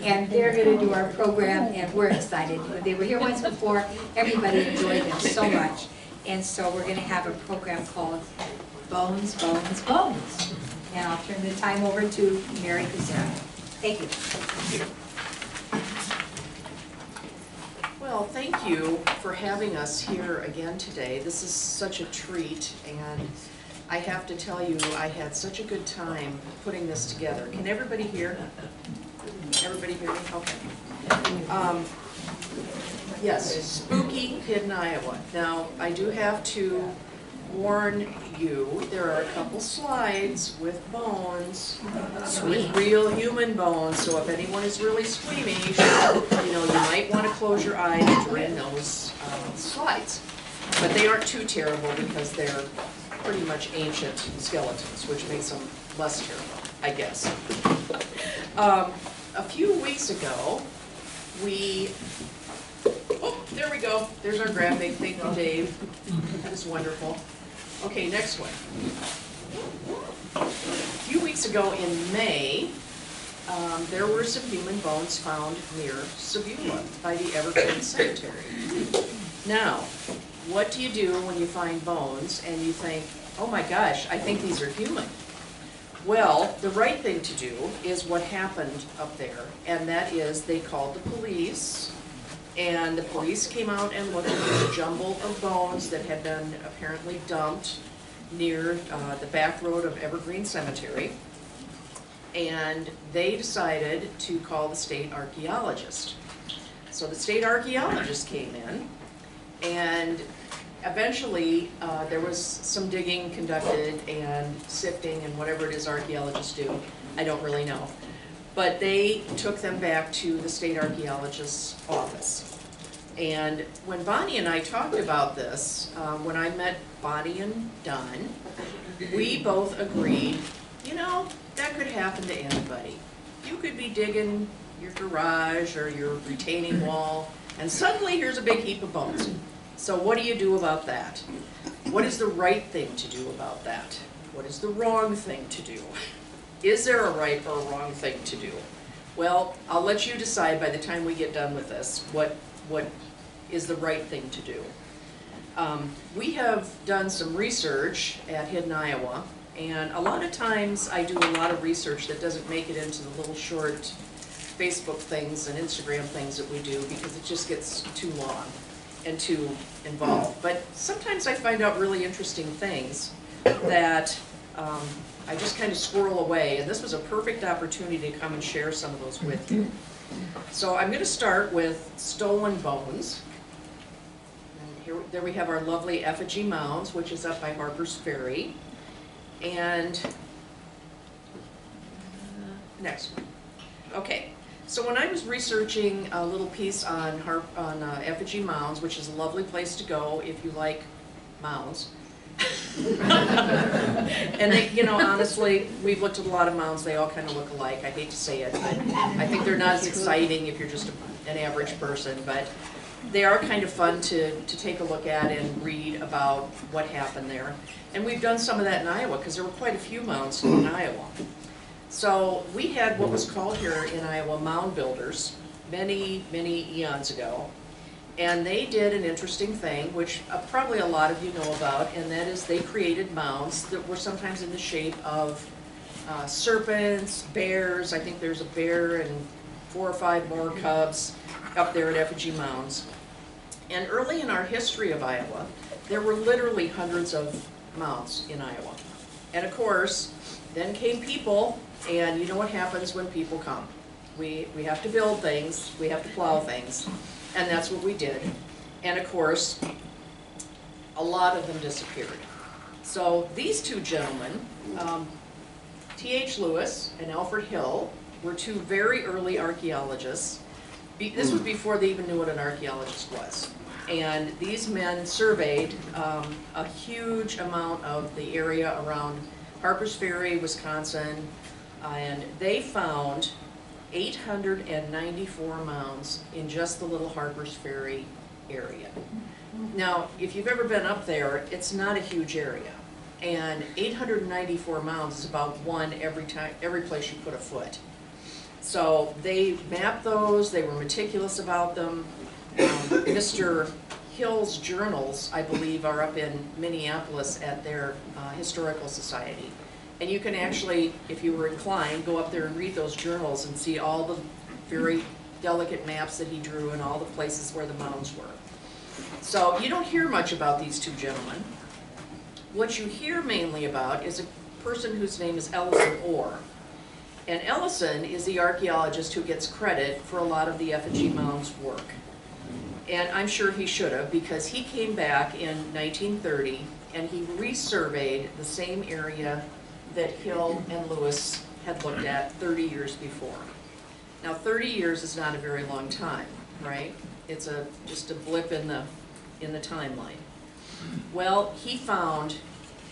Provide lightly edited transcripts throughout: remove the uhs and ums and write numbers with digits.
and they're going to do our program, and we're excited. They were here once before. Everybody enjoyed them so much. And so we're going to have a program called Bones, Bones, Bones. And I'll turn the time over to Mary Kucera. Thank you. Well, thank you for having us here again today. This is such a treat, and I have to tell you, I had such a good time putting this together. Can everybody hear? Everybody hear me? Okay. Yes, Spooky Hidden Iowa. Now, I do have to warn you, there are a couple slides with bones, with real human bones, so if anyone is really squeamish, you know, you might want to close your eyes during those slides. But they aren't too terrible because they're pretty much ancient skeletons, which makes them less terrible, I guess. A few weeks ago, oh, there we go. There's our graphic. Thank you, Dave. That is wonderful. Okay, next one. A few weeks ago in May, there were some human bones found near Sebula by the Evergreen Cemetery. Now, what do you do when you find bones and you think, oh my gosh, I think these are human? Well, the right thing to do is what happened up there, and that is they called the police, and the police came out and looked at this jumble of bones that had been apparently dumped near the back road of Evergreen Cemetery, and they decided to call the state archaeologist. So the state archaeologist came in, and eventually, there was some digging conducted and sifting and whatever it is archaeologists do. I don't really know. But they took them back to the state archaeologist's office. And when Bonnie and I talked about this, when I met Bonnie and Don, we both agreed, you know, that could happen to anybody. You could be digging your garage or your retaining wall, and suddenly here's a big heap of bones. So what do you do about that? What is the right thing to do about that? What is the wrong thing to do? Is there a right or a wrong thing to do? Well, I'll let you decide by the time we get done with this what is the right thing to do. We have done some research at Hidden Iowa, and a lot of times I do a lot of research that doesn't make it into the little short Facebook things and Instagram things that we do because it just gets too long and too involved. But sometimes I find out really interesting things that I just kind of squirrel away, and this was a perfect opportunity to come and share some of those with you. So I'm going to start with stolen bones. And there we have our lovely effigy mounds, which is up by Harper's Ferry. And next one. Okay. So when I was researching a little piece on effigy mounds, which is a lovely place to go if you like mounds, and they, you know, honestly, we've looked at a lot of mounds, they all kind of look alike. I hate to say it, but I think they're not as exciting if you're just an average person, but they are kind of fun to take a look at and read about what happened there. And we've done some of that in Iowa, because there were quite a few mounds in Iowa. So we had what was called here in Iowa mound builders many, many eons ago. And they did an interesting thing, which probably a lot of you know about, and that is they created mounds that were sometimes in the shape of serpents, bears. I think there's a bear and 4 or 5 more cubs up there at effigy mounds. And early in our history of Iowa, there were literally hundreds of mounds in Iowa. And of course, then came people, and you know what happens when people come. We have to build things, we have to plow things, and that's what we did. And of course, a lot of them disappeared. So these two gentlemen, T.H. Lewis and Alfred Hill, were 2 very early archaeologists. This was before they even knew what an archaeologist was. And these men surveyed a huge amount of the area around Harper's Ferry, Wisconsin, and they found 894 mounds in just the little Harper's Ferry area. Now, if you've ever been up there, it's not a huge area, and 894 mounds is about one every place you put a foot. So they mapped those, they were meticulous about them. Mr. Hill's journals, I believe, are up in Minneapolis at their historical society. And you can actually, if you were inclined, go up there and read those journals and see all the very delicate maps that he drew and all the places where the mounds were. So you don't hear much about these two gentlemen. What you hear mainly about is a person whose name is Ellison Orr. And Ellison is the archaeologist who gets credit for a lot of the effigy mounds work. And I'm sure he should have, because he came back in 1930 and he resurveyed the same area that Hill and Lewis had looked at 30 years before. Now 30 years is not a very long time, right? It's just a blip in the timeline. Well, he found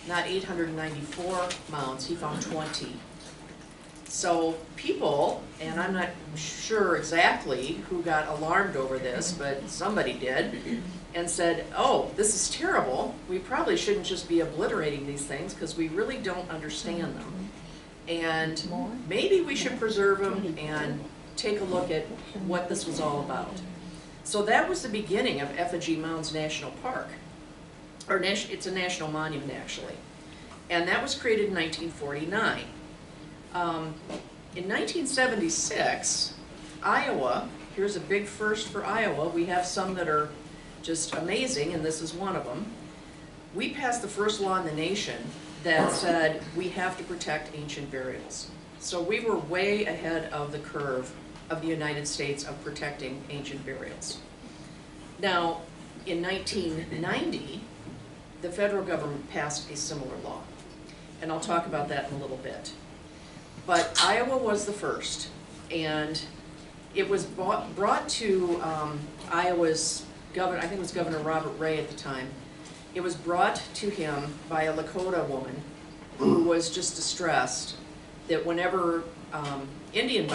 not 894 mounds, he found 20. So people, and I'm not sure exactly who got alarmed over this, but somebody did, and said, oh, this is terrible. We probably shouldn't just be obliterating these things because we really don't understand them. And maybe we should preserve them and take a look at what this was all about. So that was the beginning of Effigy Mounds National Park. It's a national monument, actually. And that was created in 1949. In 1976, Iowa, here's a big first for Iowa. We have some that are just amazing, and this is one of them. We passed the first law in the nation that said we have to protect ancient burials. So we were way ahead of the curve of the United States of protecting ancient burials. Now, in 1990, the federal government passed a similar law, and I'll talk about that in a little bit. But Iowa was the first, and it was brought to Iowa's governor, I think it was Governor Robert Ray at the time. It was brought to him by a Lakota woman who was just distressed that whenever Indian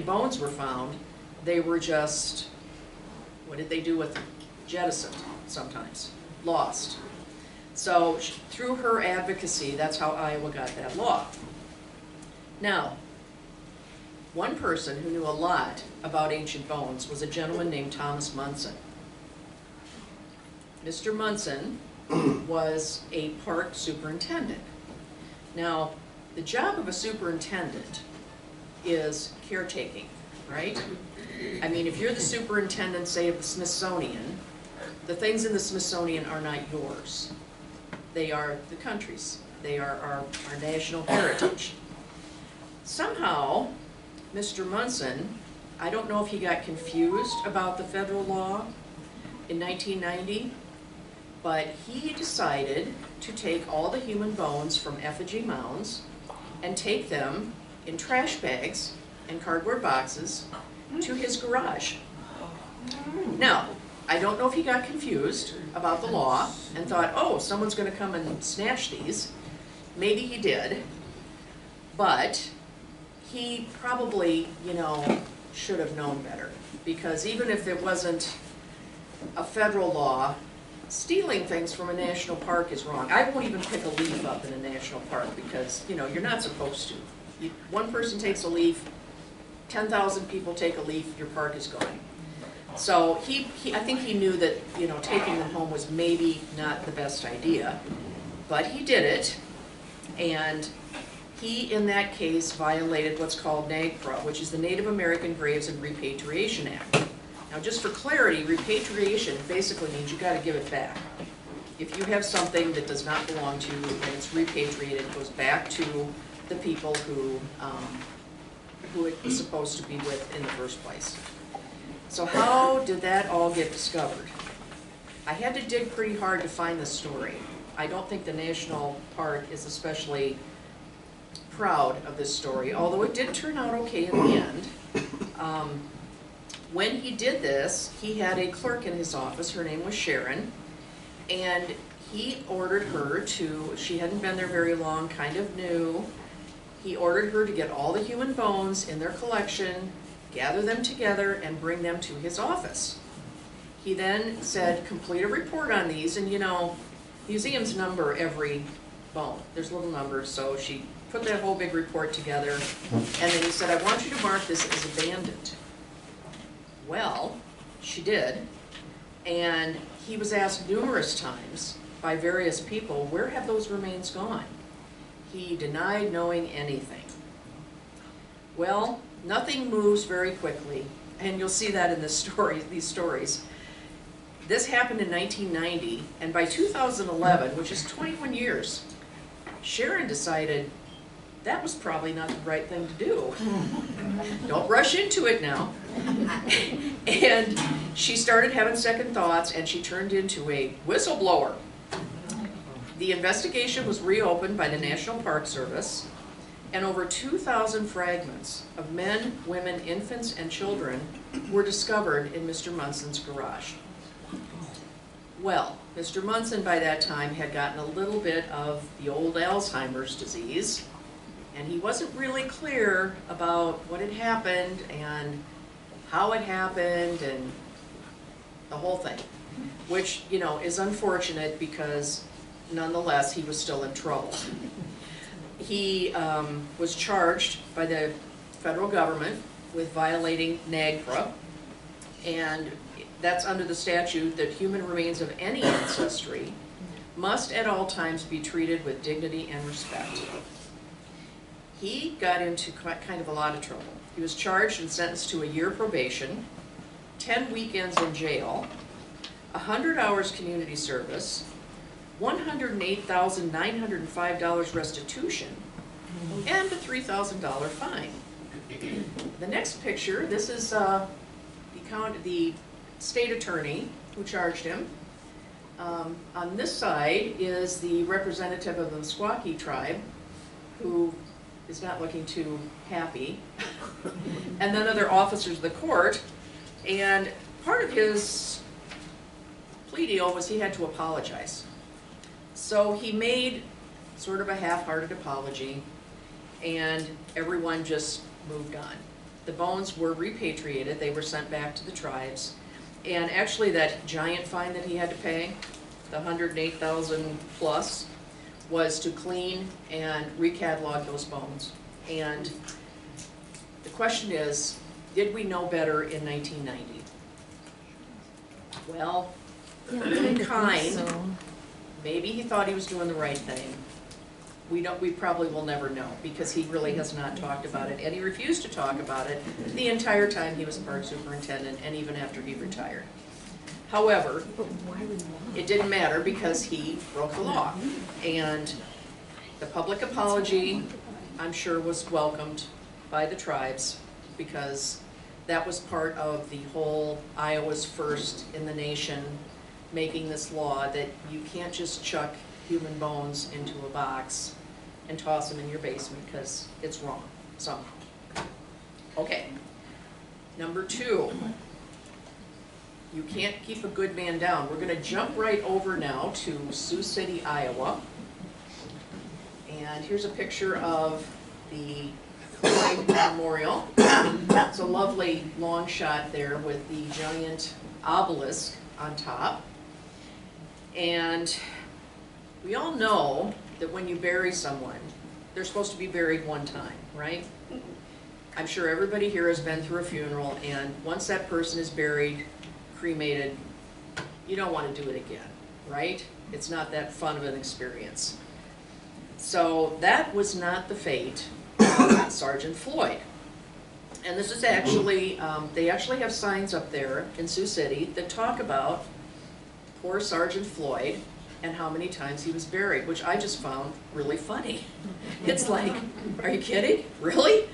bones were found, they were just, what did they do with them? Jettisoned sometimes, lost. So through her advocacy, that's how Iowa got that law. Now, one person who knew a lot about ancient bones was a gentleman named Thomas Munson. Mr. Munson was a park superintendent. Now, the job of a superintendent is caretaking, right? I mean, if you're the superintendent, say, of the Smithsonian, the things in the Smithsonian are not yours. They are the country's. They are our national heritage. Somehow, Mr. Munson, I don't know if he got confused about the federal law in 1990, but he decided to take all the human bones from effigy mounds and take them in trash bags and cardboard boxes to his garage. Now, I don't know if he got confused about the law and thought, oh, someone's going to come and snatch these. Maybe he did, but he probably, should have known better, because even if it wasn't a federal law, stealing things from a national park is wrong. I won't even pick a leaf up in a national park because, you're not supposed to. One person takes a leaf, 10,000 people take a leaf, your park is gone. So I think he knew that, taking them home was maybe not the best idea, but he did it, and he, in that case, violated what's called NAGPRA, which is the Native American Graves and Repatriation Act. Now, just for clarity, repatriation basically means you got to give it back. If you have something that does not belong to you and it's repatriated, it goes back to the people who it was supposed to be with in the first place. So how did that all get discovered? I had to dig pretty hard to find the story. I don't think the national park is especially proud of this story, although it did turn out okay in the end. When he did this, he had a clerk in his office, her name was Sharon, and he ordered her to, she hadn't been there very long, kind of new, he ordered her to get all the human bones in their collection, gather them together, and bring them to his office. He then said, complete a report on these, and museums number every bone. There's little numbers, so she put that whole big report together, and then he said, I want you to mark this as abandoned. Well, she did, and he was asked numerous times by various people, where have those remains gone? He denied knowing anything. Well, nothing moves very quickly, and you'll see that in this story, these stories. This happened in 1990, and by 2011, which is 21 years, Sharon decided that was probably not the right thing to do. Don't rush into it now. And she started having second thoughts, and she turned into a whistleblower. The investigation was reopened by the National Park Service, and over 2,000 fragments of men, women, infants, and children were discovered in Mr. Munson's garage. Well, Mr. Munson by that time had gotten a little bit of the old Alzheimer's disease, and he wasn't really clear about what had happened and how it happened and the whole thing, which, you know, is unfortunate because nonetheless he was still in trouble. He was charged by the federal government with violating NAGPRA, and that's under the statute that human remains of any ancestry must at all times be treated with dignity and respect. He got into kind of a lot of trouble. He was charged and sentenced to a year probation, 10 weekends in jail, 100 hours community service, $108,905 restitution, and a $3,000 fine. The next picture, this is the state attorney who charged him. On this side is the representative of the Meskwaki tribe, who is not looking too happy, and then other officers of the court. And part of his plea deal was he had to apologize. So he made sort of a half-hearted apology, and everyone just moved on. The bones were repatriated, they were sent back to the tribes, and actually that giant fine that he had to pay, the $108,000 plus, was to clean and recatalog those bones. And the question is, did we know better in 1990? Well, maybe he thought he was doing the right thing. We probably will never know, because he really has not talked about it, and he refused to talk about it the entire time he was a park superintendent, and even after he retired. However, it didn't matter because he broke the law, and the public apology, I'm sure, was welcomed by the tribes, because that was part of the whole Iowa's first in the nation making this law that you can't just chuck human bones into a box and toss them in your basement because it's wrong somehow. Okay, number 2, you can't keep a good man down. We're going to jump right over now to Sioux City, Iowa. And here's a picture of the Floyd Memorial. It's a lovely long shot there with the giant obelisk on top. And we all know that when you bury someone, they're supposed to be buried one time, right? I'm sure everybody here has been through a funeral, and once that person is buried, cremated, you don't want to do it again, right? It's not that fun of an experience. So that was not the fate of Sergeant Floyd. And this is actually, they actually have signs up there in Sioux City that talk about poor Sergeant Floyd and how many times he was buried, which I just found really funny. It's like, are you kidding? Really?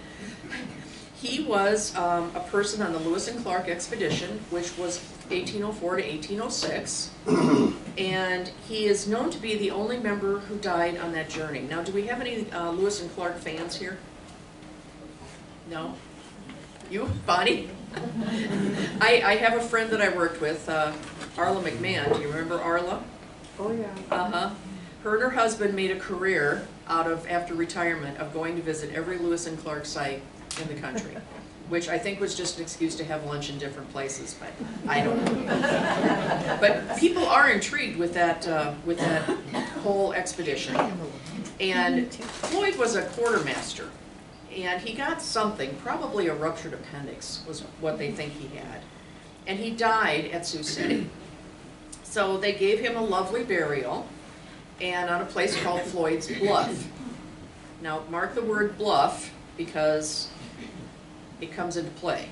He was a person on the Lewis and Clark expedition, which was 1804 to 1806, and he is known to be the only member who died on that journey. Now, do we have any Lewis and Clark fans here? No? You, Bonnie? I have a friend that I worked with, Arla McMahon. Do you remember Arla? Oh, yeah. Uh-huh. Her and her husband made a career out of, after retirement, of going to visit every Lewis and Clark site in the country, which I think was just an excuse to have lunch in different places, but I don't know. But people are intrigued with that whole expedition. And Floyd was a quartermaster, and he got something, probably a ruptured appendix was what they think he had. And he died at Sioux City. So they gave him a lovely burial, and on a place called Floyd's Bluff. Now, mark the word bluff, because it comes into play.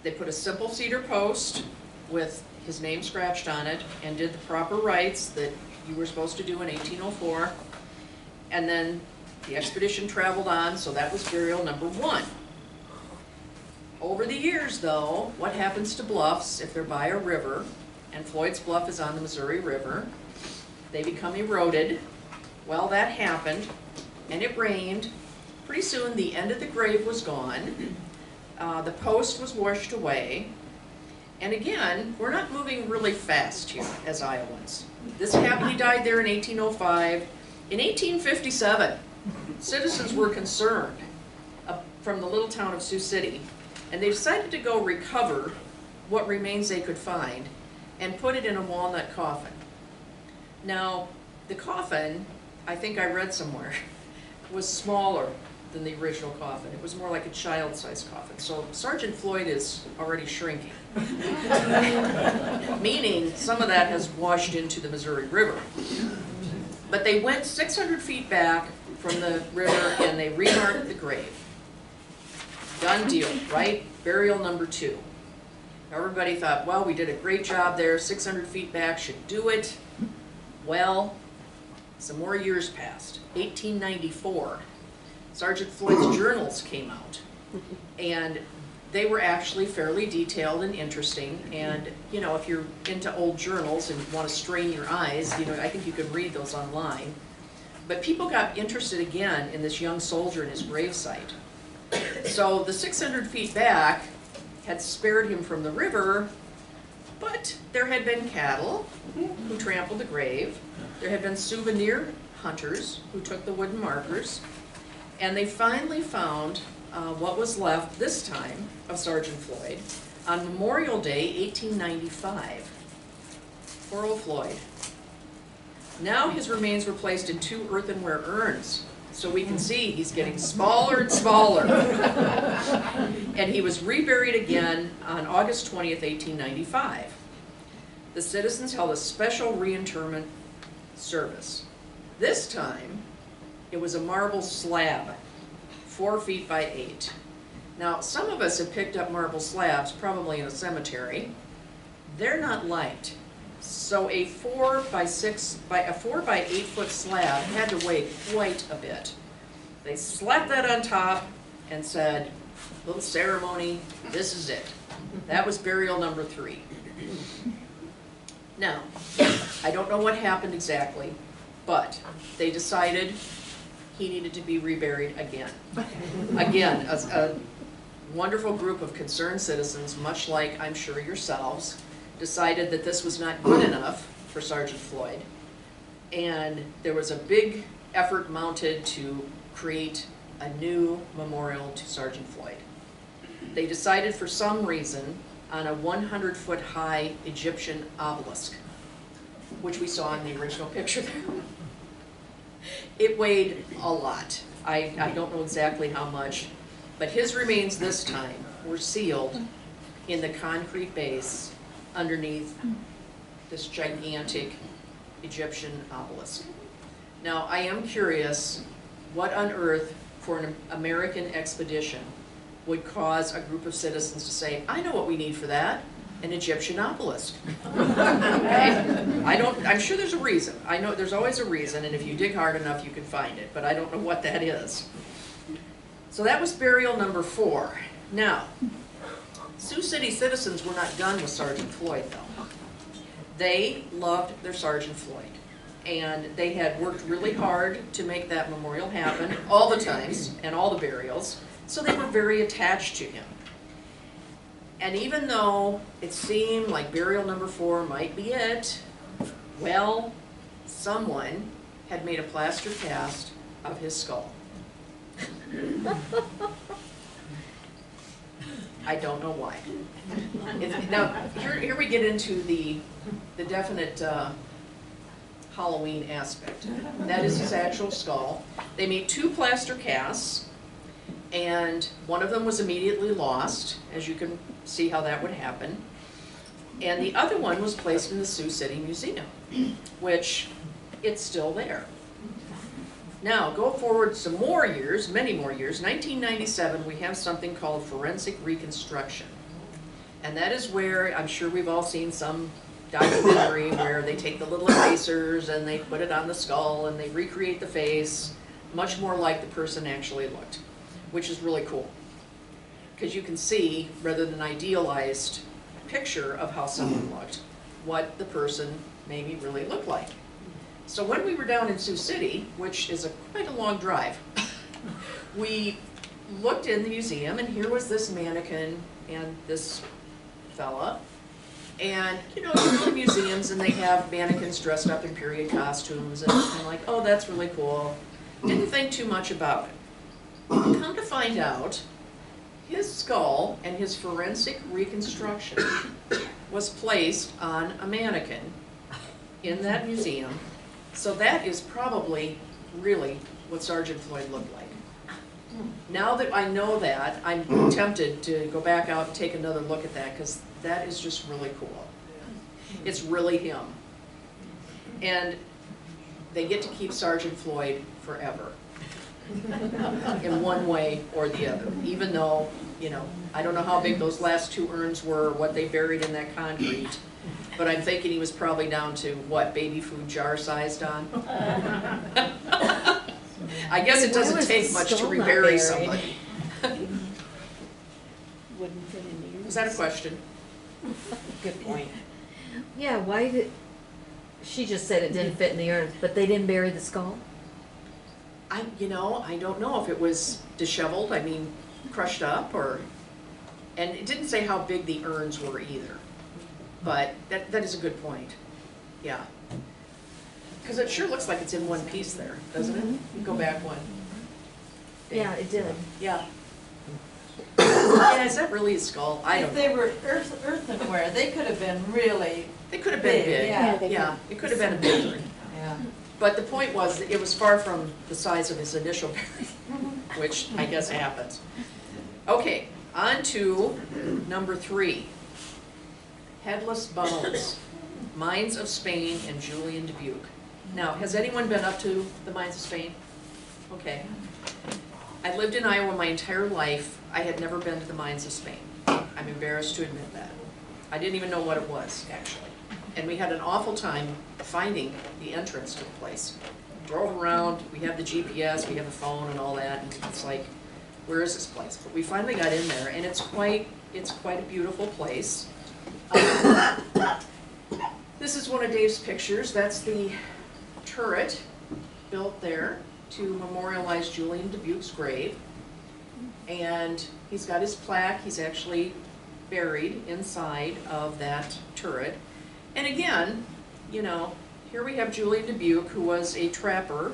They put a simple cedar post with his name scratched on it, and did the proper rites that you were supposed to do in 1804. And then the expedition traveled on, so that was burial number 1. Over the years, though, what happens to bluffs if they're by a river, and Floyd's Bluff is on the Missouri River, they become eroded. Well, that happened, and it rained. Pretty soon, the end of the grave was gone. The post was washed away. And again, we're not moving really fast here as Iowans. This happened, he died there in 1805. In 1857, citizens were concerned from the little town of Sioux City, and they decided to go recover what remains they could find and put it in a walnut coffin. Now, the coffin, I think I read somewhere, was smaller than the original coffin. It was more like a child-sized coffin. So Sergeant Floyd is already shrinking. Meaning some of that has washed into the Missouri River. But they went 600 feet back from the river and they remarked the grave. Done deal, right? Burial number 2. Everybody thought, well, we did a great job there, 600 feet back should do it. Well, some more years passed. 1894, Sergeant Floyd's journals came out, and they were actually fairly detailed and interesting. And you know, if you're into old journals and want to strain your eyes, you know, I think you can read those online. But people got interested again in this young soldier and his gravesite. So the 600 feet back had spared him from the river, but there had been cattle who trampled the grave. There had been souvenir hunters who took the wooden markers, and they finally found what was left this time of Sergeant Floyd on Memorial Day, 1895. Poor old Floyd. Now his remains were placed in 2 earthenware urns, so we can see he's getting smaller and smaller. And he was reburied again on August 20th, 1895. The citizens held a special reinterment service. This time, it was a marble slab, 4 feet by 8. Now, some of us have picked up marble slabs, probably in a cemetery. They're not light. So a 4 by 8 foot slab had to weigh quite a bit. They slapped that on top and said, little ceremony, this is it. That was burial number 3. Now, I don't know what happened exactly, but they decided he needed to be reburied again. Again, a wonderful group of concerned citizens, much like I'm sure yourselves, decided that this was not good enough for Sergeant Floyd, and there was a big effort mounted to create a new memorial to Sergeant Floyd. They decided for some reason on a 100-foot high Egyptian obelisk, which we saw in the original picture there. It weighed a lot. I don't know exactly how much, but his remains this time were sealed in the concrete base underneath this gigantic Egyptian obelisk. Now, I am curious what on earth for an American expedition would cause a group of citizens to say, I know what we need for that, an Egyptian obelisk. Okay? I'm sure there's a reason. I know there's always a reason, and if you dig hard enough, you can find it, but I don't know what that is. So that was burial number 4. Now, Sioux City citizens were not done with Sergeant Floyd, though. They loved their Sergeant Floyd, and they had worked really hard to make that memorial happen all the times and all the burials, so they were very attached to him. And even though it seemed like burial number 4 might be it, well, someone had made a plaster cast of his skull. I don't know why. Now, here we get into the definite Halloween aspect. That is his actual skull. They made 2 plaster casts, and one of them was immediately lost, as you can see how that would happen. And the other one was placed in the Sioux City Museum, which it's still there. Now, go forward some more years, many more years, 1997, we have something called forensic reconstruction. And that is where, I'm sure we've all seen some documentary where they take the little erasers and they put it on the skull and they recreate the face, much more like the person actually looked, which is really cool. Because you can see, rather than idealized picture of how someone looked, what the person maybe really looked like. So when we were down in Sioux City, which is quite a long drive, we looked in the museum, and here was this mannequin and this fella. And you know, you go to museums and they have mannequins dressed up in period costumes, and I'm like, oh, that's really cool. Didn't think too much about it. Come to find out, his skull and his forensic reconstruction was placed on a mannequin in that museum. So that is probably really what Sergeant Floyd looked like. Now that I know that, I'm tempted to go back out and take another look at that, because that is just really cool. It's really him. And they get to keep Sergeant Floyd forever, in one way or the other, even though, you know, I don't know how big those last 2 urns were, what they buried in that concrete, but I'm thinking he was probably down to, what, baby food jar sized on? I guess it doesn't take much to rebury somebody. Wouldn't fit in yours. Is that a question? Good point. Yeah, why did, she just said it didn't fit in the urn, but they didn't bury the skull? You know, I don't know if it was disheveled, I mean, crushed up, or, and it didn't say how big the urns were either. But that is a good point, yeah. Because it sure looks like it's in one piece there, doesn't it? Go back one. Yeah, it did. Yeah. Yeah, is that really a skull? I If don't they know. were earthenware, they could have been really, They could have been big, yeah. yeah, it could have been a big urn. yeah. But the point was, it was far from the size of his initial burial, which I guess happens. Okay, on to number 3. Headless Bones, Mines of Spain and Julian Dubuque. Now, has anyone been up to the Mines of Spain? Okay. I lived in Iowa my entire life. I had never been to the Mines of Spain. I'm embarrassed to admit that. I didn't even know what it was, actually. And we had an awful time finding the entrance to the place. Drove around, we have the GPS, we have the phone and all that, and it's like, where is this place? But we finally got in there, and it's quite a beautiful place. This is one of Dave's pictures. That's the turret built there to memorialize Julian Dubuque's grave. And he's got his plaque. He's actually buried inside of that turret. And again, you know, here we have Julian Dubuque, who was a trapper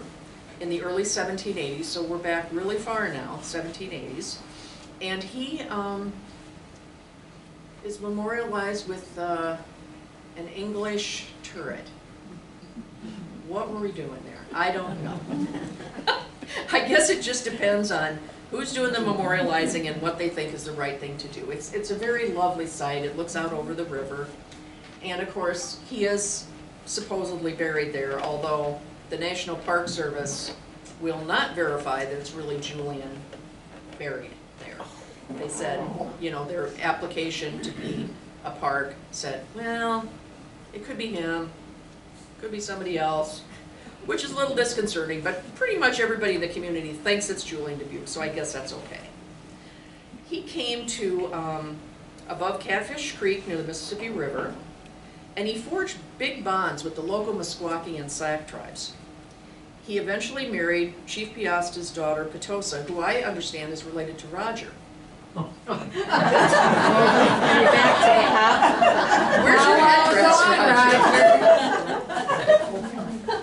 in the early 1780s, so we're back really far now, 1780s. And he is memorialized with an English turret. What were we doing there? I don't know. I guess it just depends on who's doing the memorializing and what they think is the right thing to do. It's a very lovely site. It looks out over the river. And of course, he is supposedly buried there, although the National Park Service will not verify that it's really Julian buried there. They said, you know, their application to be a park said, well, it could be him, could be somebody else, which is a little disconcerting, but pretty much everybody in the community thinks it's Julian Dubuque, so I guess that's okay. He came to above Catfish Creek near the Mississippi River, and he forged big bonds with the local Meskwaki and Sac tribes. He eventually married Chief Piasta's daughter, Petosa, who I understand is related to Roger. You're back to the top. Where's your address, Roger?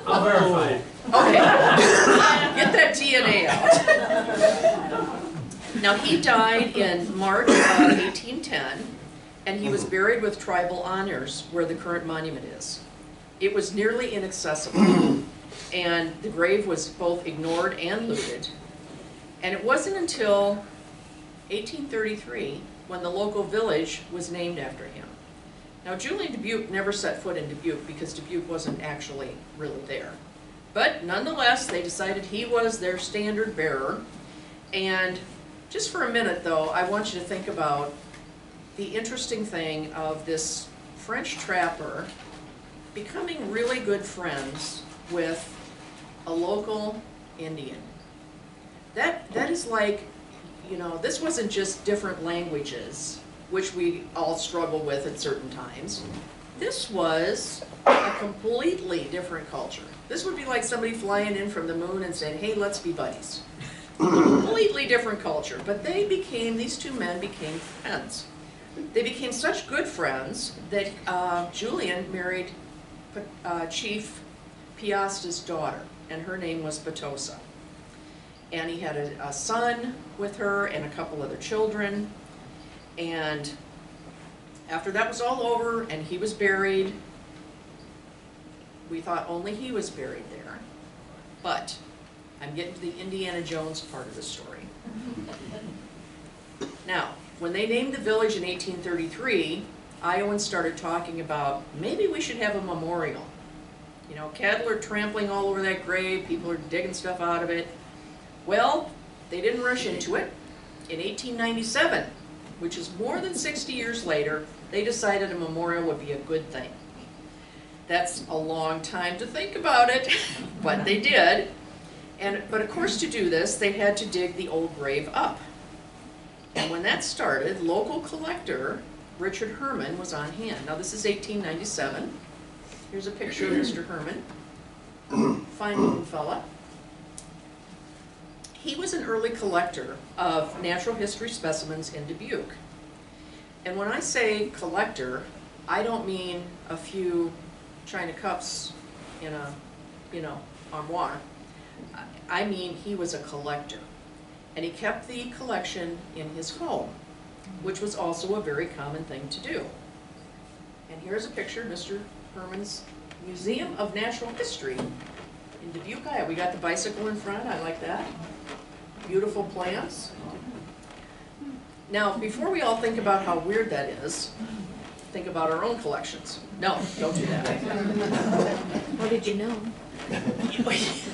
I'll verify. Okay, get that DNA out. Now, he died in March of 1810, and he was buried with tribal honors where the current monument is. It was nearly inaccessible, and the grave was both ignored and looted. And it wasn't until 1833 when the local village was named after him. Now, Julian Dubuque never set foot in Dubuque because Dubuque wasn't actually really there. But nonetheless, they decided he was their standard bearer. And just for a minute, though, I want you to think about the interesting thing of this French trapper becoming really good friends with a local Indian. That is like, you know, this wasn't just different languages, which we all struggle with at certain times. This was a completely different culture. This would be like somebody flying in from the moon and saying, hey, let's be buddies. Completely different culture. But these two men became friends. They became such good friends that Julian married Chief Piasta's daughter, and her name was Batosa. And he had a son with her and a couple other children. And after that was all over and he was buried, we thought only he was buried there. But I'm getting to the Indiana Jones part of the story. Now, when they named the village in 1833, Iowans started talking about maybe we should have a memorial. You know, cattle are trampling all over that grave, people are digging stuff out of it. Well, they didn't rush into it. In 1897, which is more than 60 years later, they decided a memorial would be a good thing. That's a long time to think about it, but they did. But of course, to do this, they had to dig the old grave up. And when that started, local collector Richard Herman was on hand. Now this is 1897. Here's a picture of Mr. Herman. Fine looking fella. He was an early collector of natural history specimens in Dubuque. And when I say collector, I don't mean a few china cups in a, armoire. I mean he was a collector. And he kept the collection in his home, which was also a very common thing to do. And here's a picture of Mr. Herman's Museum of Natural History in Dubuque, Iowa. We got the bicycle in front, I like that. Beautiful plants. Now, before we all think about how weird that is, think about our own collections. No, don't do that. How did you know? Yes.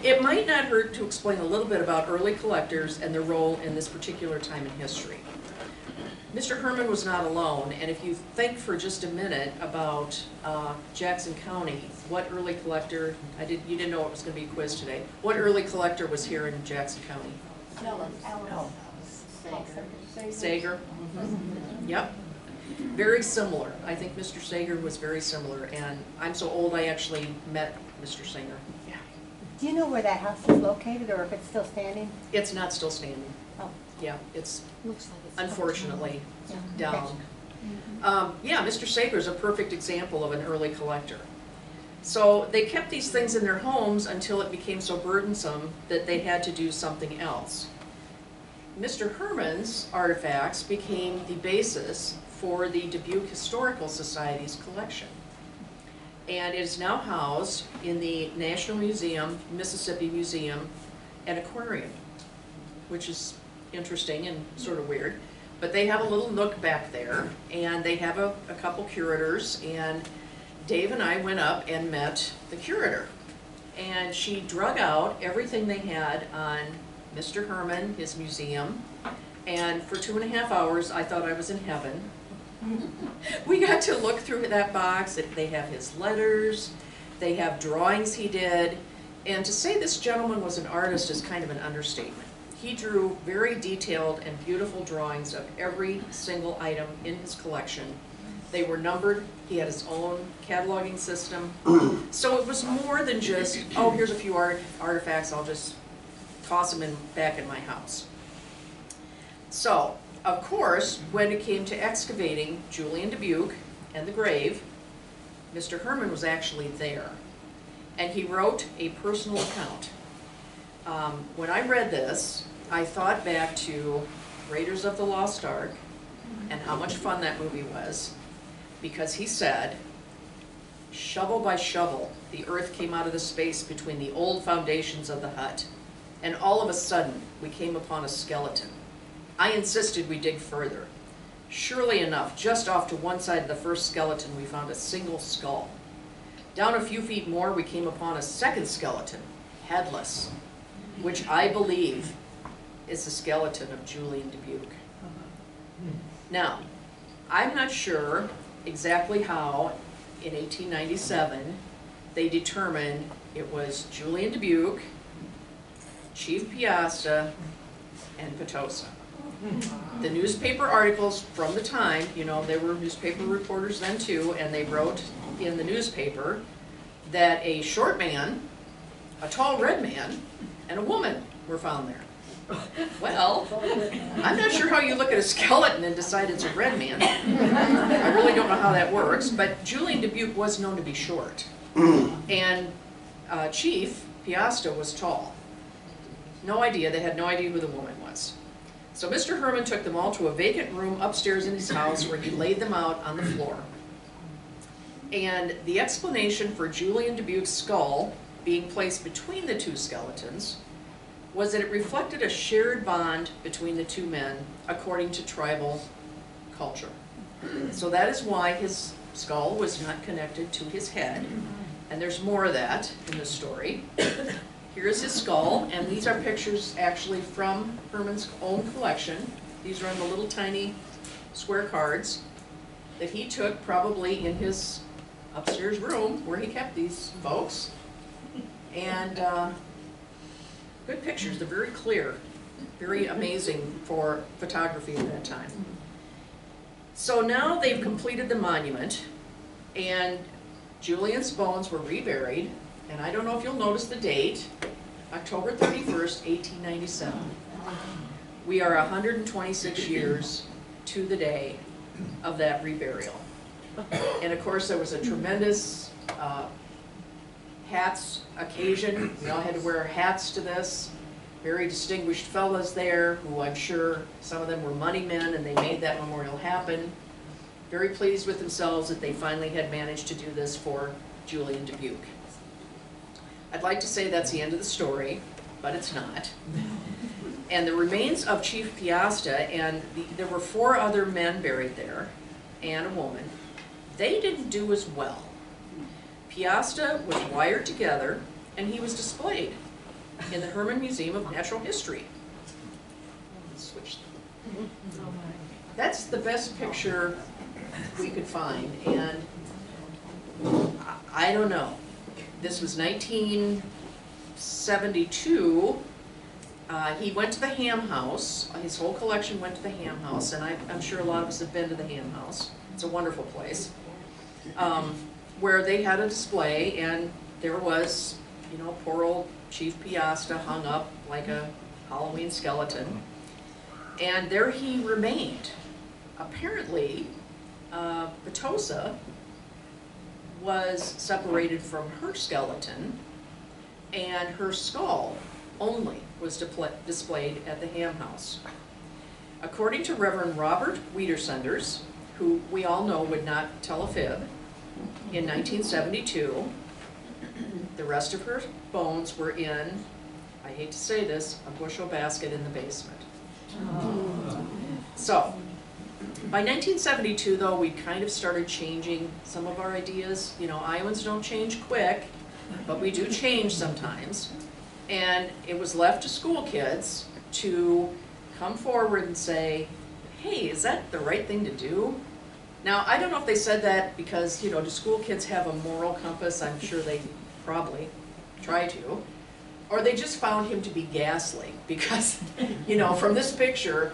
It might not hurt to explain a little bit about early collectors and their role in this particular time in history. Mr. Herman was not alone, and if you think for just a minute about Jackson County, what early collector, you didn't know it was going to be a quiz today, what early collector was here in Jackson County? Sager. Mm-hmm. Yep. Very similar. I think Mr. Sager was very similar, and I'm so old I actually met Mr. Sager. Yeah. Do you know where that house is located, or if it's still standing? It's not still standing. Oh. Yeah, it's Looks like it's unfortunately Yeah. down. Yeah, Mr. Sager is a perfect example of an early collector. So they kept these things in their homes until it became so burdensome that they had to do something else. Mr. Herman's artifacts became the basis for the Dubuque Historical Society's collection. And it is now housed in the National Museum, Mississippi Museum, and Aquarium, which is interesting and sort of weird. But they have a little nook back there, and they have a couple curators, and Dave and I went up and met the curator. And she drug out everything they had on Mr. Herman, his museum, and for 2.5 hours I thought I was in heaven. We got to look through that box. They have his letters, they have drawings he did, and to say this gentleman was an artist is kind of an understatement. He drew very detailed and beautiful drawings of every single item in his collection. They were numbered, he had his own cataloging system. So it was more than just, oh, here's a few artifacts, I'll just toss them back in my house. So, of course, when it came to excavating Julian Dubuque and the grave, Mr. Herman was actually there. And he wrote a personal account. When I read this, I thought back to Raiders of the Lost Ark and how much fun that movie was, because he said, shovel by shovel, the earth came out of the space between the old foundations of the hut. And all of a sudden, we came upon a skeleton. I insisted we dig further. Surely enough, just off to one side of the first skeleton, we found a single skull. Down a few feet more, we came upon a second skeleton, headless, which I believe is the skeleton of Julian Dubuque. Now, I'm not sure exactly how, in 1897, they determined it was Julian Dubuque, Chief Piasta, and Potosa. The newspaper articles from the time, you know, there were newspaper reporters then too, and they wrote in the newspaper that a short man, a tall red man, and a woman were found there. Well, I'm not sure how you look at a skeleton and decide it's a red man. I really don't know how that works, but Julian Dubuque was known to be short. And Chief Piasta was tall. No idea, they had no idea who the woman was. So Mr. Herman took them all to a vacant room upstairs in his house where he laid them out on the floor. And the explanation for Julian Dubuque's skull being placed between the two skeletons was that it reflected a shared bond between the two men according to tribal culture. So that is why his skull was not connected to his head. And there's more of that in the story. Here's his skull, and these are pictures actually from Herman's own collection. These are on the little tiny square cards that he took probably in his upstairs room where he kept these folks. And good pictures, they're very clear, very amazing for photography at that time. So now they've completed the monument, and Julian's bones were reburied. And I don't know if you'll notice the date, October 31st, 1897. We are 126 years to the day of that reburial. And of course, there was a tremendous hats occasion. We all had to wear hats to this. Very distinguished fellas there, who I'm sure some of them were money men, and they made that memorial happen. Very pleased with themselves that they finally had managed to do this for Julian Dubuque. I'd like to say that's the end of the story, but it's not. And the remains of Chief Piasta, and there were 4 other men buried there, and a woman, they didn't do as well. Piasta was wired together, and he was displayed in the Herman Museum of Natural History. Let's switch. That's the best picture we could find, and I don't know. This was 1972. He went to the Ham House. His whole collection went to the Ham House, and I'm sure a lot of us have been to the Ham House. It's a wonderful place, where they had a display, and there was, you know, poor old Chief Piasta hung up like a Halloween skeleton, and there he remained. Apparently, Potosa was separated from her skeleton, and her skull only was displayed at the Ham House. According to Reverend Robert Wiedersenders, who we all know would not tell a fib, in 1972, the rest of her bones were in, I hate to say this, a bushel basket in the basement. So, by 1972, though, we kind of started changing some of our ideas. You know, Iowans don't change quick, but we do change sometimes. And it was left to school kids to come forward and say, hey, is that the right thing to do? Now, I don't know if they said that because, you know, do school kids have a moral compass? I'm sure they probably try to. Or they just found him to be ghastly because, you know, from this picture,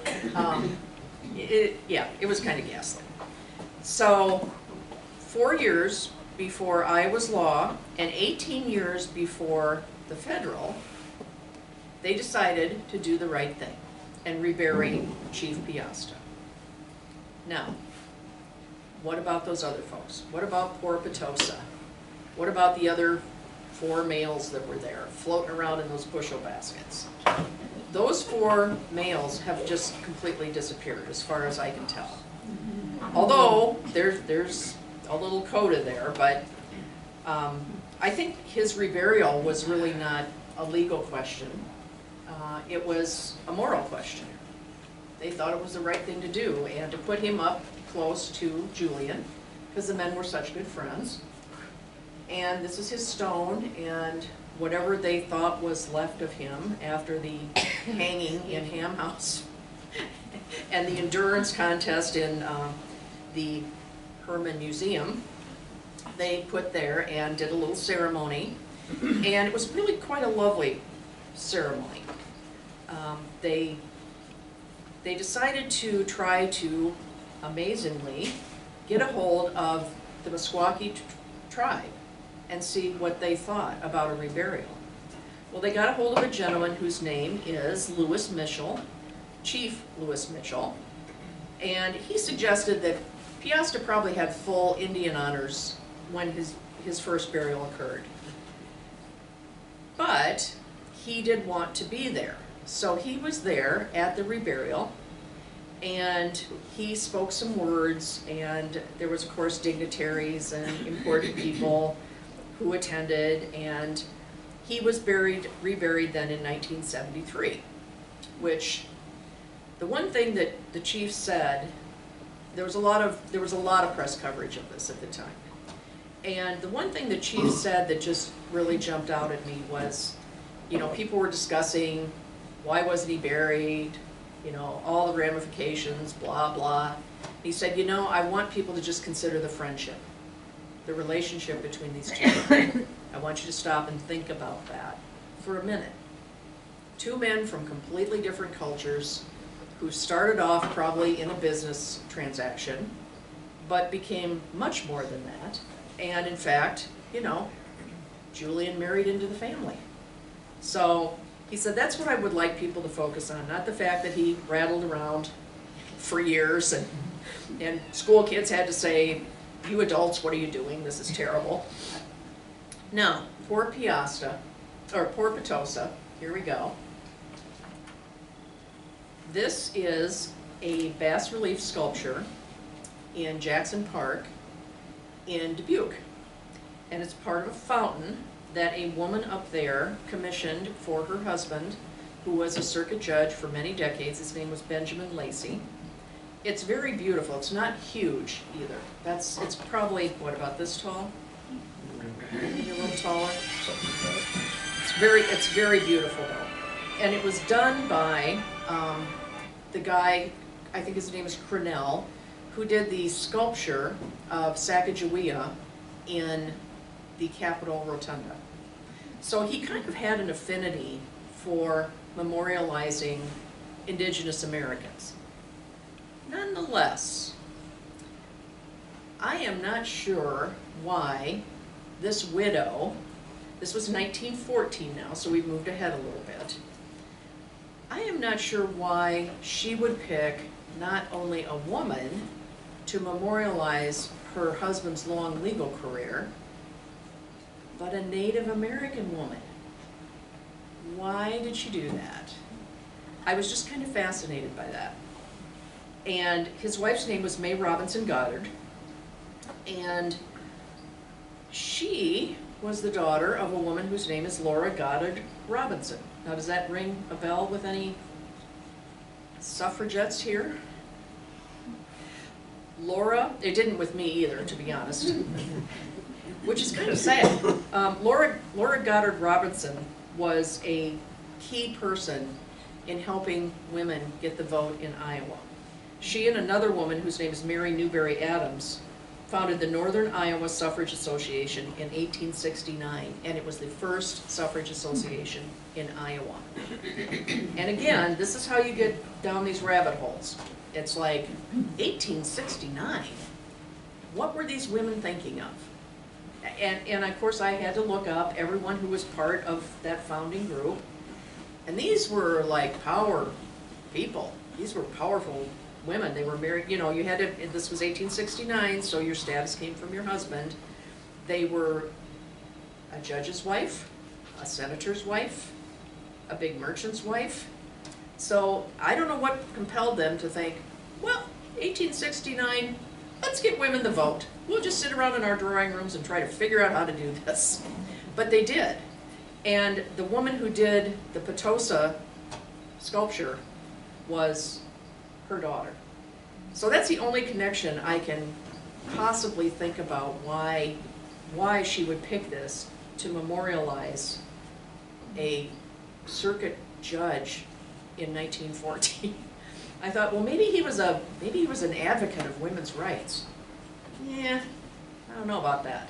it was kind of ghastly. So, 4 years before Iowa's law and 18 years before the federal, they decided to do the right thing and rebury Chief Piasta. Now, what about those other folks? What about poor Potosa? What about the other 4 males that were there floating around in those bushel baskets? Those 4 males have just completely disappeared as far as I can tell. Although there's a little coda there, but I think his reburial was really not a legal question. It was a moral question. They thought it was the right thing to do, and to put him up close to Julian, because the men were such good friends. And this is his stone, and whatever they thought was left of him after the hanging in Ham House and the endurance contest in the Herman Museum, they put there and did a little ceremony, and it was really quite a lovely ceremony. They decided to try to, amazingly, get a hold of the Meskwaki tribe and see what they thought about a reburial. Well, they got a hold of a gentleman whose name is Lewis Mitchell, Chief Lewis Mitchell, and he suggested that Piasta probably had full Indian honors when his first burial occurred. But he did want to be there. So he was there at the reburial, and he spoke some words, and there was, of course, dignitaries and important people who attended, and he was reburied then in 1973, which, the one thing that the chief said, there was a lot of press coverage of this at the time. And the one thing the chief said that just really jumped out at me was, you know, people were discussing why wasn't he buried, you know, all the ramifications, blah, blah. He said, you know, I want people to just consider the friendship, the relationship between these two. I want you to stop and think about that for a minute. Two men from completely different cultures who started off probably in a business transaction, but became much more than that. And in fact, you know, Julian married into the family. So he said, that's what I would like people to focus on, not the fact that he rattled around for years and school kids had to say, you adults, what are you doing? This is terrible. Now, poor Piasta, or poor Petosa, here we go. This is a bas-relief sculpture in Jackson Park in Dubuque. And it's part of a fountain that a woman up there commissioned for her husband, who was a circuit judge for many decades. His name was Benjamin Lacey. It's very beautiful. It's not huge either. It's probably, what, about this tall? Maybe a little taller. It's very beautiful though. And it was done by the guy, I think his name is Cronell, who did the sculpture of Sacagawea in the Capitol Rotunda. So he kind of had an affinity for memorializing Indigenous Americans. Nonetheless, I am not sure why this widow, this was 1914 now, so we've moved ahead a little bit. I am not sure why she would pick not only a woman to memorialize her husband's long legal career, but a Native American woman. Why did she do that? I was just kind of fascinated by that. And his wife's name was May Robinson Goddard, and she was the daughter of a woman whose name is Laura Goddard Robinson. Now, does that ring a bell with any suffragettes here? Laura, it didn't with me either, to be honest, which is kind of sad. Laura Goddard Robinson was a key person in helping women get the vote in Iowa. She and another woman whose name is Mary Newberry Adams founded the Northern Iowa Suffrage Association in 1869, and it was the first suffrage association in Iowa. And again, this is how you get down these rabbit holes. It's like, 1869? What were these women thinking of? And of course I had to look up everyone who was part of that founding group. And these were like power people. These were powerful women. They were married, you know, you had to, this was 1869, so your status came from your husband. They were a judge's wife, a senator's wife, a big merchant's wife. So I don't know what compelled them to think, well, 1869, let's get women the vote. We'll just sit around in our drawing rooms and try to figure out how to do this. But they did. And the woman who did the Potosa sculpture was her daughter. So that's the only connection I can possibly think about why she would pick this to memorialize a circuit judge in 1914. I thought, well, maybe he was an advocate of women's rights. Yeah, I don't know about that.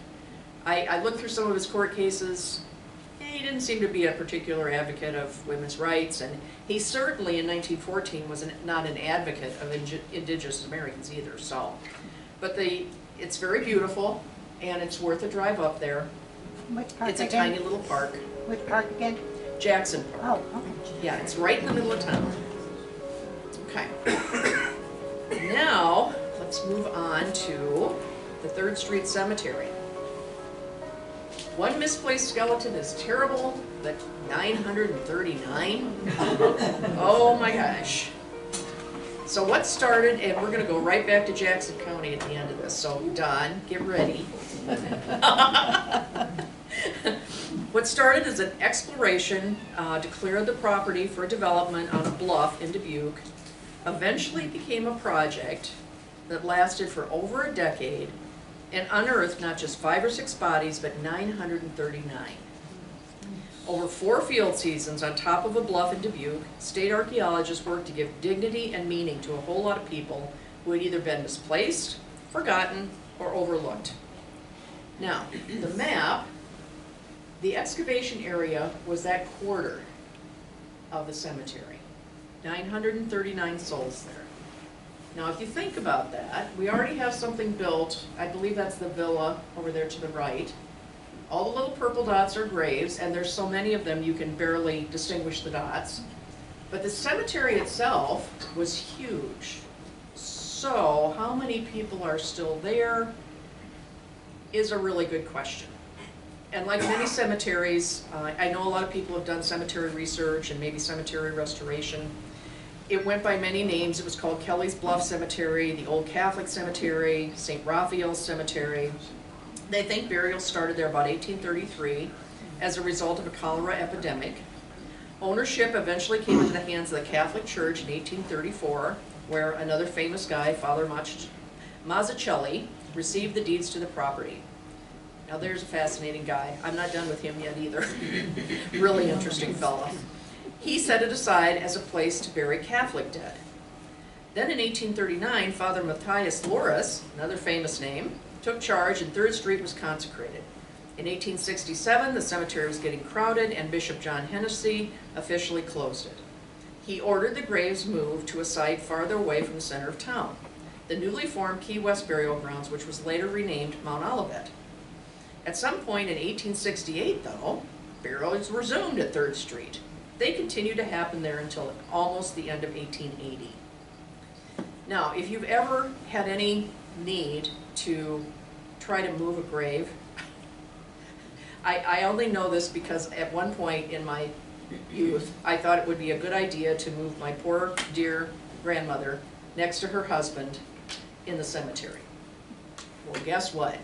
I looked through some of his court cases. He didn't seem to be a particular advocate of women's rights, and he certainly in 1914 was not an advocate of Indigenous Americans either. So, but it's very beautiful, and it's worth a drive up there. Which park It's a again? tiny little park, Which park again? Jackson Park. Oh, okay. Yeah, it's right in the middle of town. Okay. Now, let's move on to the 3rd Street Cemetery. One misplaced skeleton is terrible, but 939? Oh my gosh. So what started, and we're gonna go right back to Jackson County at the end of this, so Don, get ready. What started as an exploration to clear the property for development on a bluff in Dubuque eventually became a project that lasted for over a decade and unearthed not just 5 or 6 bodies, but 939. Over 4 field seasons on top of a bluff in Dubuque, state archaeologists worked to give dignity and meaning to a whole lot of people who had either been misplaced, forgotten, or overlooked. Now, the map, the excavation area was that quarter of the cemetery. 939 souls there. Now, if you think about that, we already have something built. I believe that's the villa over there to the right. All the little purple dots are graves, and there's so many of them you can barely distinguish the dots. But the cemetery itself was huge. So, how many people are still there is a really good question. And like many cemeteries, I know a lot of people have done cemetery research and maybe cemetery restoration. It went by many names. It was called Kelly's Bluff Cemetery, the Old Catholic Cemetery, St. Raphael's Cemetery. They think burials started there about 1833 as a result of a cholera epidemic. Ownership eventually came into the hands of the Catholic Church in 1834, where another famous guy, Father Mazzucchelli, received the deeds to the property. Now there's a fascinating guy. I'm not done with him yet either. Really interesting fellow. He set it aside as a place to bury Catholic dead. Then in 1839, Father Matthias Loris, another famous name, took charge and 3rd Street was consecrated. In 1867, the cemetery was getting crowded and Bishop John Hennessy officially closed it. He ordered the graves moved to a site farther away from the center of town, the newly formed Key West Burial Grounds, which was later renamed Mount Olivet. At some point in 1868, though, burials resumed at 3rd Street. They continued to happen there until almost the end of 1880. Now, if you've ever had any need to try to move a grave, I only know this because at one point in my youth, I thought it would be a good idea to move my poor, dear grandmother next to her husband in the cemetery. Well, guess what?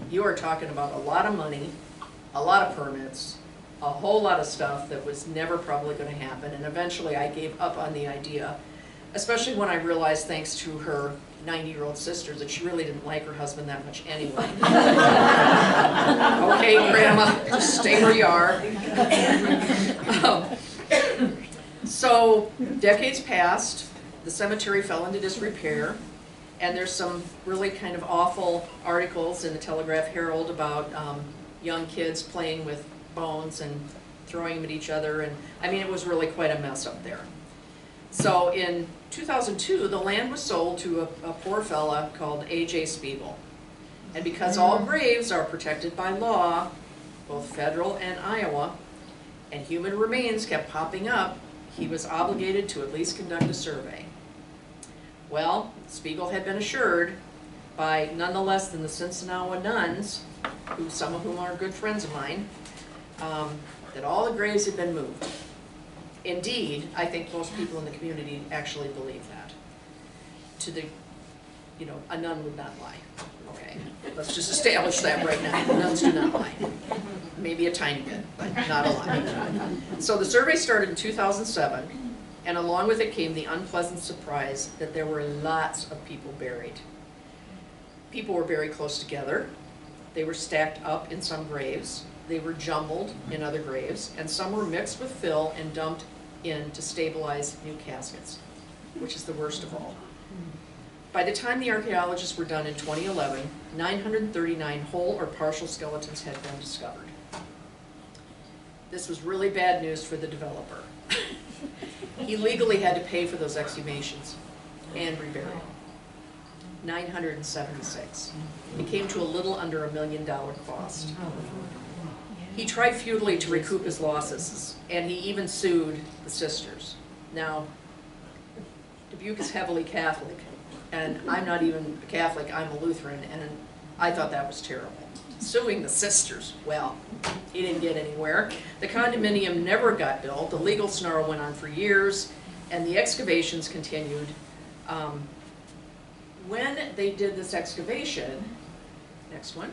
You are talking about a lot of money, a lot of permits, a whole lot of stuff that was never probably going to happen, and eventually I gave up on the idea, especially when I realized, thanks to her 90-year-old sister, that she really didn't like her husband that much anyway. Okay, Grandma, just stay where you are. So, decades passed, the cemetery fell into disrepair, and there's some really kind of awful articles in the Telegraph-Herald about young kids playing with bones and throwing them at each other, and I mean, it was really quite a mess up there. So in 2002, the land was sold to a poor fella called A.J. Spiegel. And because all graves are protected by law, both federal and Iowa, and human remains kept popping up, he was obligated to at least conduct a survey. Well, Spiegel had been assured by none less than the Sinsinawa nuns, some of whom are good friends of mine, that all the graves had been moved. Indeed, I think most people in the community actually believe that. To the you know, a nun would not lie. Okay, let's just establish that right now. Nuns do not lie. Maybe a tiny bit, but not a lot. So the survey started in 2007, and along with it came the unpleasant surprise that there were lots of people buried. People were very close together. They were stacked up in some graves. They were jumbled in other graves, and some were mixed with fill and dumped in to stabilize new caskets, which is the worst of all. By the time the archaeologists were done in 2011, 939 whole or partial skeletons had been discovered. This was really bad news for the developer. He legally had to pay for those exhumations and reburial. 976. It came to a little under $1 million cost. He tried futilely to recoup his losses, and he even sued the sisters. Now, Dubuque is heavily Catholic, and I'm not even a Catholic, I'm a Lutheran, and I thought that was terrible. Suing the sisters, well, he didn't get anywhere. The condominium never got built, the legal snarl went on for years, and the excavations continued. When they did this excavation, next one,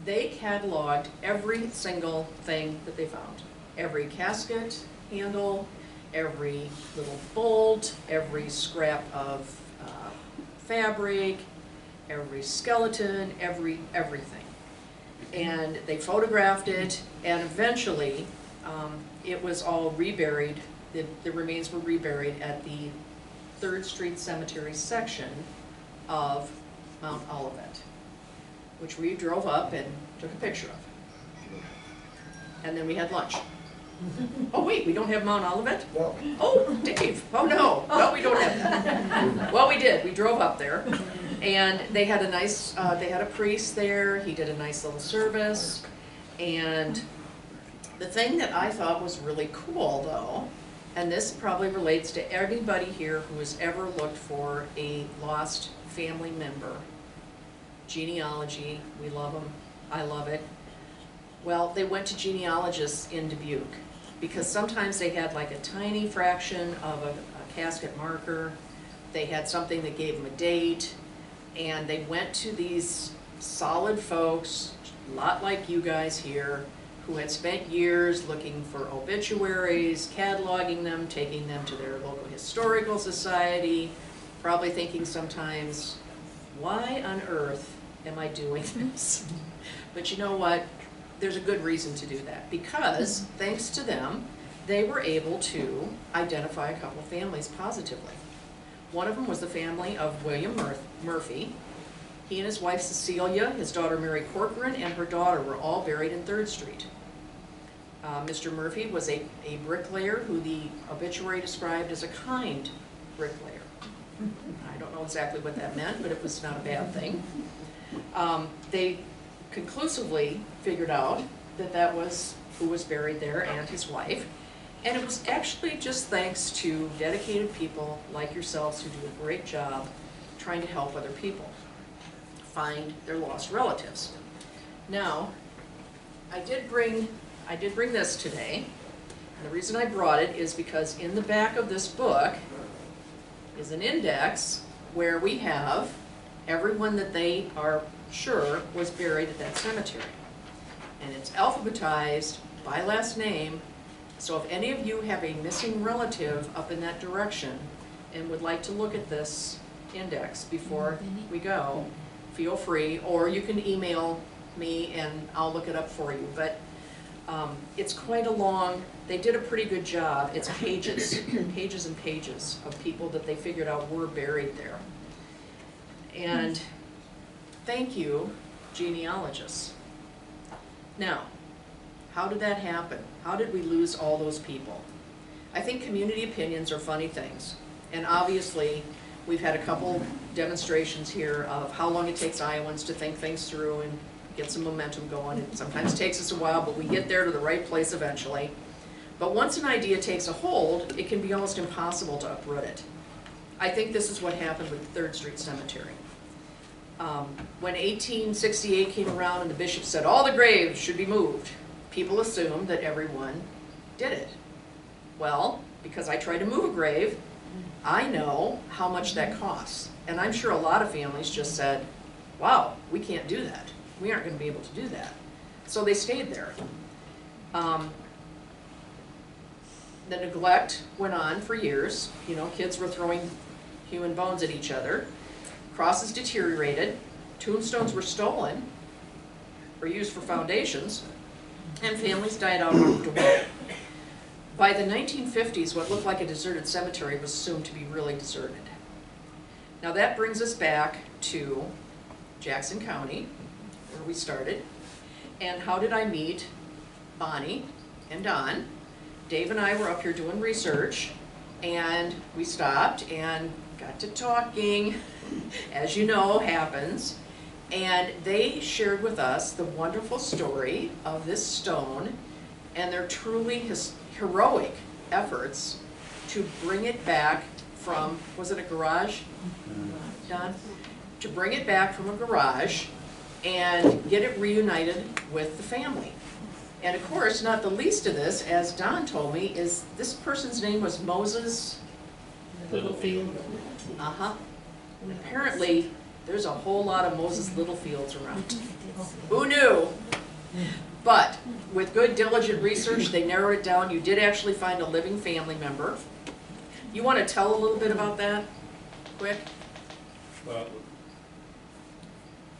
they cataloged every single thing that they found. Every casket handle, every little bolt, every scrap of fabric, every skeleton, everything. And they photographed it, and eventually it was all reburied. The remains were reburied at the 3rd Street Cemetery section of Mount Olivet, which we drove up and took a picture of. And then we had lunch. Oh wait, we don't have Mount Olivet? No. Oh, Dave, oh no, well, we don't have that. Well, we did, we drove up there, and they had a nice, they had a priest there, he did a nice little service, and the thing that I thought was really cool though, and this probably relates to anybody here who has ever looked for a lost family member. Genealogy, we love them, I love it. Well, they went to genealogists in Dubuque because sometimes they had like a tiny fraction of a casket marker. They had something that gave them a date, and they went to these solid folks, a lot like you guys here, who had spent years looking for obituaries, cataloging them, taking them to their local historical society, probably thinking sometimes, why on earth am I doing this? But you know what? There's a good reason to do that, because thanks to them, they were able to identify a couple of families positively. One of them was the family of William Murphy. He and his wife Cecilia, his daughter Mary Corcoran, and her daughter were all buried in 3rd Street. Mr. Murphy was a bricklayer who the obituary described as a kind bricklayer. I don't know exactly what that meant, but it was not a bad thing. They conclusively figured out that that was who was buried there and his wife. And it was actually just thanks to dedicated people like yourselves who do a great job trying to help other people find their lost relatives. Now, I did bring this today. And the reason I brought it is because in the back of this book is an index where we have everyone that they are sure was buried at that cemetery. And it's alphabetized by last name, so if any of you have a missing relative up in that direction and would like to look at this index before we go, feel free, or you can email me and I'll look it up for you. But it's quite a long, they did a pretty good job. It's pages, pages and pages of people that they figured out were buried there. And thank you, genealogists. Now, how did that happen? How did we lose all those people? I think community opinions are funny things. And obviously, we've had a couple demonstrations here of how long it takes Iowans to think things through and get some momentum going. It sometimes takes us a while, but we get there to the right place eventually. But once an idea takes a hold, it can be almost impossible to uproot it. I think this is what happened with the 3rd Street Cemetery. When 1868 came around and the bishop said all the graves should be moved, people assumed that everyone did it. Well, because I tried to move a grave, I know how much that costs. And I'm sure a lot of families just said, wow, we can't do that. We aren't gonna be able to do that. So they stayed there. The neglect went on for years. You know, kids were throwing human bones at each other. Crosses deteriorated. Tombstones were stolen or used for foundations. And families died out and moved away. By the 1950s, what looked like a deserted cemetery was assumed to be really deserted. Now that brings us back to Jackson County, where we started. And how did I meet Bonnie and Don? Dave and I were up here doing research, and we stopped and got to talking, as you know happens, and they shared with us the wonderful story of this stone and their truly heroic efforts to bring it back from, was it a garage, Don? To bring it back from a garage and get it reunited with the family. And of course, not the least of this, as Don told me, is this person's name was Moses Littlefield. Uh-huh. And apparently, there's a whole lot of Moses Littlefields around. Who knew? But with good diligent research, they narrowed it down. You did actually find a living family member. You want to tell a little bit about that, quick? Well,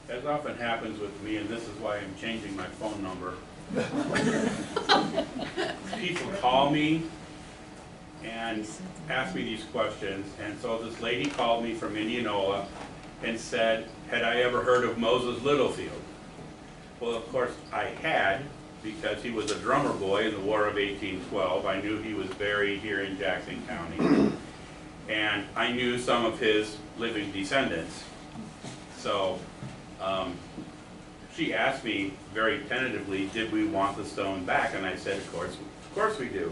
as often happens with me, and this is why I'm changing my phone number, people call me and ask me these questions, and so this lady called me from Indianola and said, had I ever heard of Moses Littlefield? Well, of course I had, because he was a drummer boy in the War of 1812. I knew he was buried here in Jackson County, and I knew some of his living descendants. So she asked me very tentatively, did we want the stone back? And I said, of course we do.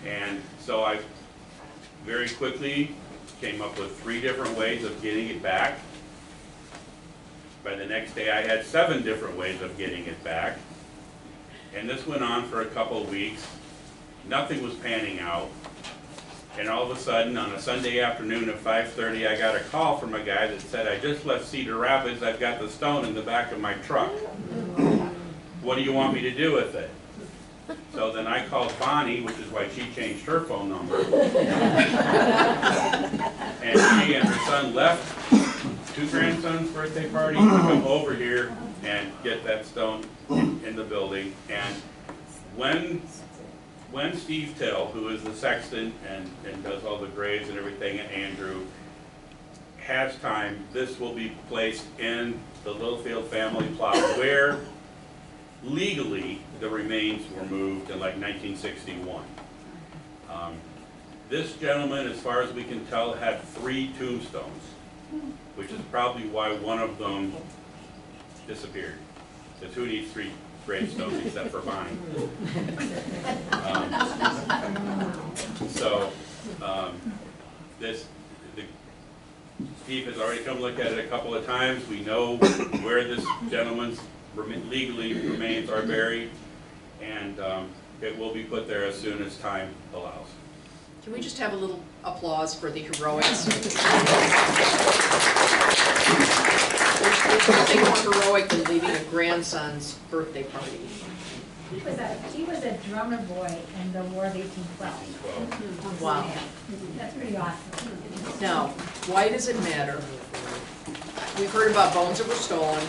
And so I very quickly came up with 3 different ways of getting it back. By the next day I had 7 different ways of getting it back. And this went on for a couple of weeks. Nothing was panning out. And all of a sudden, on a Sunday afternoon at 5:30, I got a call from a guy that said, I just left Cedar Rapids, I've got the stone in the back of my truck. What do you want me to do with it? So then I called Bonnie, which is why she changed her phone number. And she and her son left 2 grandsons' birthday party to come over here and get that stone in the building. And when Steve Till, who is the sexton and does all the graves and everything, and Andrew, has time, this will be placed in the Littlefield family plot, where legally the remains were moved in like 1961. This gentleman, as far as we can tell, had 3 tombstones, which is probably why one of them disappeared. The 2 needs 3 gravestones except for Bonnie. Steve has already come look at it a couple of times. We know where this gentleman's legally remains are buried, and it will be put there as soon as time allows. Can we just have a little applause for the heroics? There's nothing more heroic than leaving a grandson's birthday party. He was a drummer boy in the War of 1812. Wow. That's pretty awesome. Now, why does it matter? We've heard about bones that were stolen.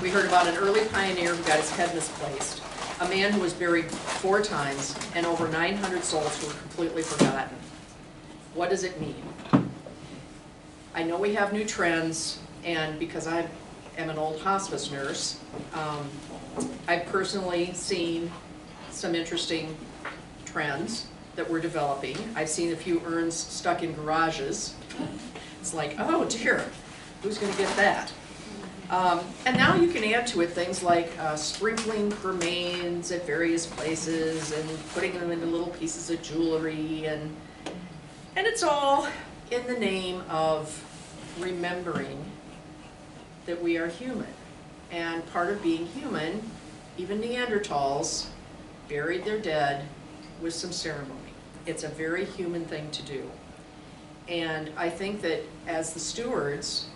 We heard about an early pioneer who got his head misplaced. A man who was buried 4 times, and over 900 souls who were completely forgotten. What does it mean? I know we have new trends, and because I am an old hospice nurse, I've personally seen some interesting trends that we're developing. I've seen a few urns stuck in garages. It's like, oh dear, who's going to get that? And now you can add to it things like sprinkling remains at various places and putting them into little pieces of jewelry, and it's all in the name of remembering that we are human. And part of being human, even Neanderthals buried their dead with some ceremony. It's a very human thing to do. And I think that as the stewards,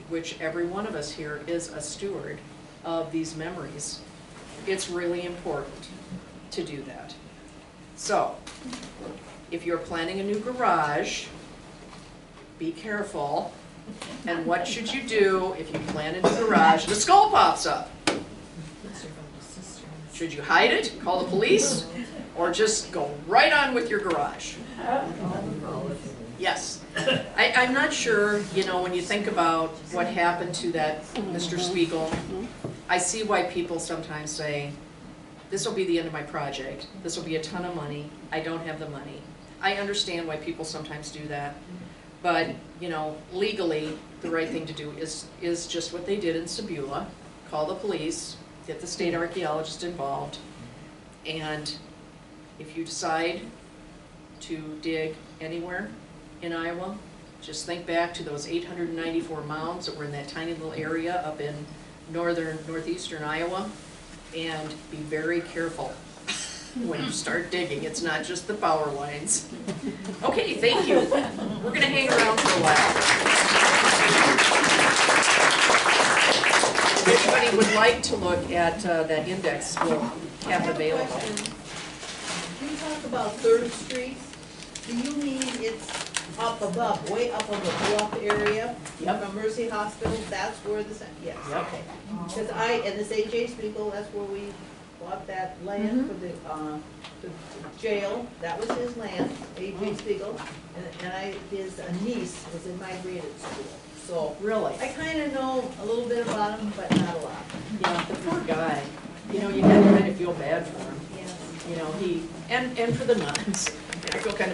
which every one of us here is a steward of these memories, it's really important to do that. So, if you're planning a new garage, be careful. And what should you do if you plan a new garage and a skull pops up? Should you hide it, call the police, or just go right on with your garage? Yes. I'm not sure, you know, when you think about what happened to that Mr. Spiegel, I see why people sometimes say, this will be the end of my project, this will be a ton of money, I don't have the money. I understand why people sometimes do that, but, you know, legally, the right thing to do is just what they did in Sebula, call the police, get the state archaeologist involved, and if you decide to dig anywhere in Iowa, just think back to those 894 mounds that were in that tiny little area up in northeastern Iowa, and be very careful when you start digging. It's not just the power lines. Okay, thank you. We're gonna hang around for a while. If anybody would like to look at that index, we'll have it available. Can you talk about 3rd Street? Do you mean it's up above, way up on the bluff area? Yep. From Mercy Hospital, that's where the, yes, Yep. okay. Because and this A.J. Spiegel, that's where we bought that land for the jail. That was his land, A.J. Spiegel. And his niece was in my grade at school. So Really? I kind of know a little bit about him, but not a lot. Yeah, the poor guy. You know, you kind of feel bad for him. Yes. You know, and for the nuns. I feel kind of